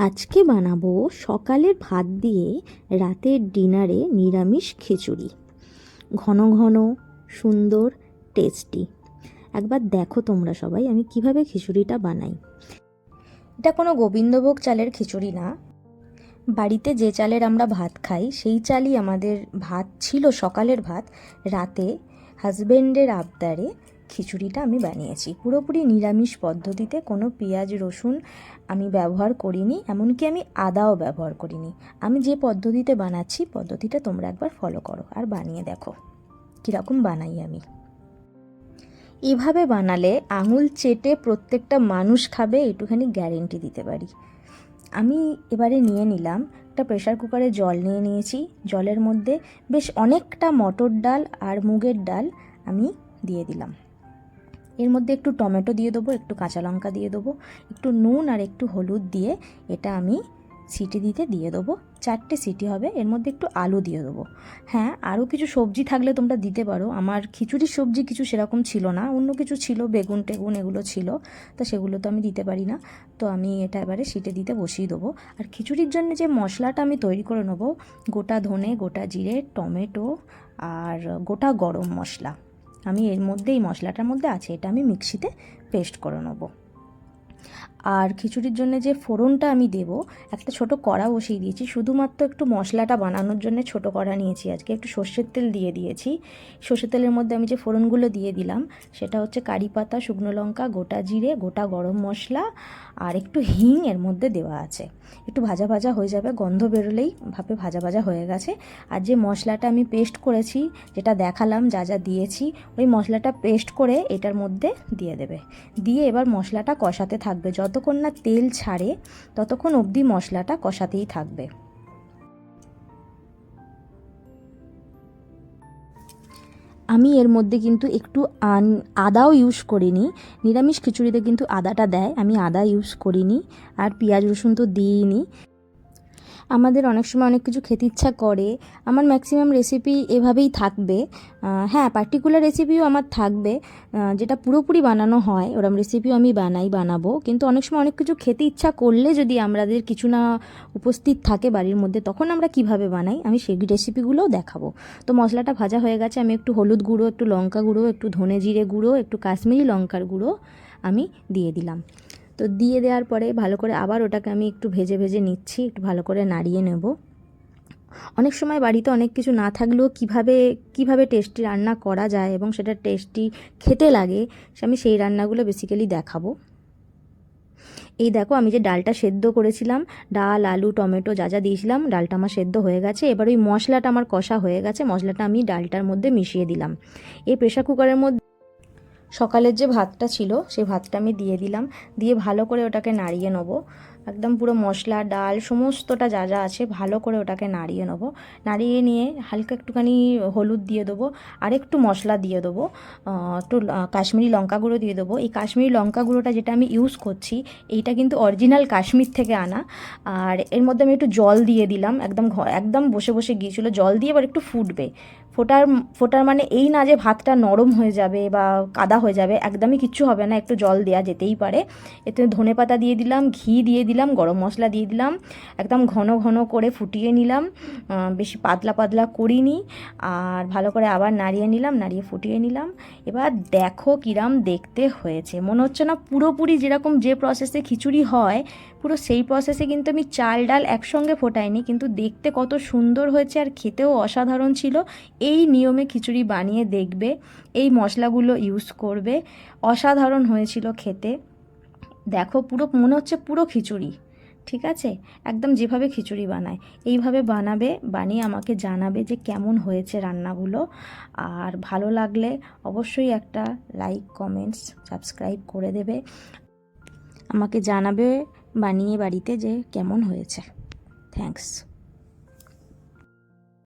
আজকে বানাবো সকালের ভাত দিয়ে রাতের ডিনারে নিরামিষ খিচুড়ি। ঘন ঘন, সুন্দর, টেস্টি। একবার দেখো তোমরা সবাই আমি কিভাবে খিচুড়িটা বানাই। এটা কোনো গোবিন্দভোগ চালের খিচুড়ি না। বাড়িতে যে চালের আমরা ভাত খাই সেই চালই আমাদের ভাত ছিল, সকালের ভাত। রাতে হাজবেন্ডের আবদারে খিচুড়িটা আমি বানিয়েছি পুরোপুরি নিরামিষ পদ্ধতিতে। কোনো পেঁয়াজ রসুন আমি ব্যবহার করিনি, এমনকি আমি আদাও ব্যবহার করিনি। আমি যে পদ্ধতিতে বানাচ্ছি পদ্ধতিটা তোমরা একবার ফলো করো আর বানিয়ে দেখো কীরকম বানাই আমি। এভাবে বানালে আঙুল চেটে প্রত্যেকটা মানুষ খাবে, একটুখানি গ্যারেন্টি দিতে পারি। আমি এবারে নিয়ে নিলাম একটা প্রেসার কুকারে জল নিয়ে নিয়েছি। জলের মধ্যে বেশ অনেকটা মটর ডাল আর মুগের ডাল আমি দিয়ে দিলাম। এর মধ্যে একটু টমেটো দিয়ে দেবো, একটু কাঁচা লঙ্কা দিয়ে দেবো, একটু নুন আর একটু হলুদ দিয়ে এটা আমি সিটি দিতে দিয়ে দেবো। 4টে সিটি হবে। এর মধ্যে একটু আলু দিয়ে দেবো। হ্যাঁ, আরও কিছু সবজি থাকলে তোমরা দিতে পারো। আমার খিচুড়ির সবজি কিছু সেরকম ছিল না, অন্য কিছু ছিল, বেগুন টেগুন এগুলো ছিল, তো সেগুলো তো আমি দিতে পারি না। তো আমি এটা এবারে সিটি দিতে বসিয়ে দেবো। আর খিচুড়ির জন্য যে মশলাটা আমি তৈরি করে নেবো, গোটা ধনে, গোটা জিরে, টমেটো আর গোটা গরম মশলা, আমি এর মধ্যে এই মশলাটার মধ্যে আছে, এটা আমি মিক্সিতে পেস্ট করে নেব। আর খিচুড়ির জন্য যে ফোড়নটা আমি দেব, একটা ছোট কড়া বসিয়ে দিয়েছি। শুধুমাত্র একটু মশলাটা বানানোর জন্য ছোট কড়া নিয়েছি আজকে। একটু সর্ষের তেল দিয়ে দিয়েছি। সর্ষের তেলের মধ্যে আমি যে ফোড়নগুলো দিয়ে দিলাম সেটা হচ্ছে কারি পাতা, শুকনো লঙ্কা, গোটা জিরে, গোটা গরম মশলা আর একটু হিং এর মধ্যে দেওয়া আছে। একটু ভাজা ভাজা হয়ে যাবে, গন্ধ বেরোলেই ভাবে ভাজা ভাজা হয়ে গেছে। আর যে মশলাটা আমি পেস্ট করেছি, যেটা দেখালাম যা যা দিয়েছি, ওই মশলাটা পেস্ট করে এটার মধ্যে দিয়ে দেবে। দিয়ে এবার মশলাটা কষাতে থাকবে। যতক্ষণ না তেল ছাড়ে ততক্ষণ অবধি মশলাটা কষাতেই থাকবে। আমি এর মধ্যে কিন্তু একটু আদাও ইউজ করিনি। নিরামিষ খিচুড়িতে কিন্তু আদাটা দেয়, আমি আদা ইউজ করিনি। আর পেঁয়াজ রসুন তো দিইনি। আমাদের অনেক সময় অনেক কিছু খেতে ইচ্ছা করে। আমার ম্যাক্সিমাম রেসিপি এভাবেই থাকবে। হ্যাঁ, পার্টিকুলার রেসিপিও আমার থাকবে, যেটা পুরোপুরি বানানো হয় ওরম রেসিপিও আমি বানাবো। কিন্তু অনেক সময় অনেক কিছু খেতে ইচ্ছা করলে যদি আমাদের কিছু না উপস্থিত থাকে বাড়ির মধ্যে, তখন আমরা কিভাবে বানাই আমি সেই রেসিপিগুলোও দেখাবো। তো মশলাটা ভাজা হয়ে গেছে। আমি একটু হলুদ গুঁড়ো, একটু লঙ্কা গুঁড়ো, একটু ধনে জিরে গুঁড়ো, একটু কাশ্মীরি লঙ্কার গুঁড়ো আমি দিয়ে দিলাম। তো দিয়ে দেওয়ার পরে ভালো করে আবার ওটাকে আমি একটু ভেজে ভেজে নিচ্ছি, একটু ভালো করে নাড়িয়ে নেব। অনেক সময় বাড়িতে অনেক কিছু না থাকলেও কিভাবে টেস্টি রান্না করা যায় এবং সেটা টেস্টি খেতে লাগে, আমি সেই রান্নাগুলো বেসিক্যালি দেখাবো। এই দেখো, আমি যে ডালটা সেদ্ধ করেছিলাম, ডাল, আলু, টমেটো যা যা দিয়েছিলাম, ডালটা আমার সেদ্ধ হয়ে গেছে। এবার ওই মশলাটা আমার কষা হয়ে গেছে, মশলাটা আমি ডালটার মধ্যে মিশিয়ে দিলাম। এই প্রেসার কুকারের মধ্যে সকালের যে ভাতটা ছিল সেই ভাতটা আমি দিয়ে দিলাম। দিয়ে ভালো করে ওটাকে নাড়িয়ে নেবো। একদম পুরো মশলা, ডাল সমস্তটা যা যা আছে ভালো করে ওটাকে নাড়িয়ে নেবো। নাড়িয়ে নিয়ে হালকা একটুখানি হলুদ দিয়ে দেবো, আর একটু মশলা দিয়ে দেবো, একটু কাশ্মীরি লঙ্কা গুঁড়ো দিয়ে দেবো। এই কাশ্মীরি লঙ্কা গুঁড়োটা যেটা আমি ইউজ করছি, এইটা কিন্তু অরিজিনাল কাশ্মীর থেকে আনা। আর এর মধ্যে আমি একটু জল দিয়ে দিলাম, একদম বসে বসে গিয়েছিলো। জল দিয়ে এবার একটু ফুটবে। ফোটার মানে এই না যে ভাতটা নরম হয়ে যাবে বা কাদা হয়ে যাবে, একদমই কিচ্ছু হবে না। একটু জল দেওয়া যেতেই পারে। এতে ধনেপাতা দিয়ে দিলাম, ঘি দিয়ে দিলাম, গরম মশলা দিয়ে দিলাম। একদম ঘন ঘন করে ফুটিয়ে নিলাম, বেশি পাতলা পাতলা করিনি। আর ভালো করে আবার নাড়িয়ে নিলাম, নাড়িয়ে ফুটিয়ে নিলাম। এবার দেখো কিরাম দেখতে হয়েছে। মনে হচ্ছে না পুরোপুরি যেরকম যে প্রসেসে খিচুড়ি হয় পুরো সেই প্রসেসে কিন্তু আমি চাল ডাল একসঙ্গে ফোটাইনি, কিন্তু দেখতে কত সুন্দর হয়েছে আর খেতেও অসাধারণ ছিল। এই নিয়মে খিচুড়ি বানিয়ে দেখবে, এই মশলাগুলো ইউজ করবে, অসাধারণ হয়েছিল খেতে। দেখো পুরো মনে হচ্ছে পুরো খিচুড়ি। ঠিক আছে, একদম যেভাবে খিচুড়ি বানায় এইভাবে বানাবে, বানিয়ে আমাকে জানাবে যে কেমন হয়েছে রান্নাগুলো। আর ভালো লাগলে অবশ্যই একটা লাইক, কমেন্টস, সাবস্ক্রাইব করে দেবে। আমাকে জানাবে বানিয়ে বাড়িতে যে কেমন হয়েছে। থ্যাঙ্কস।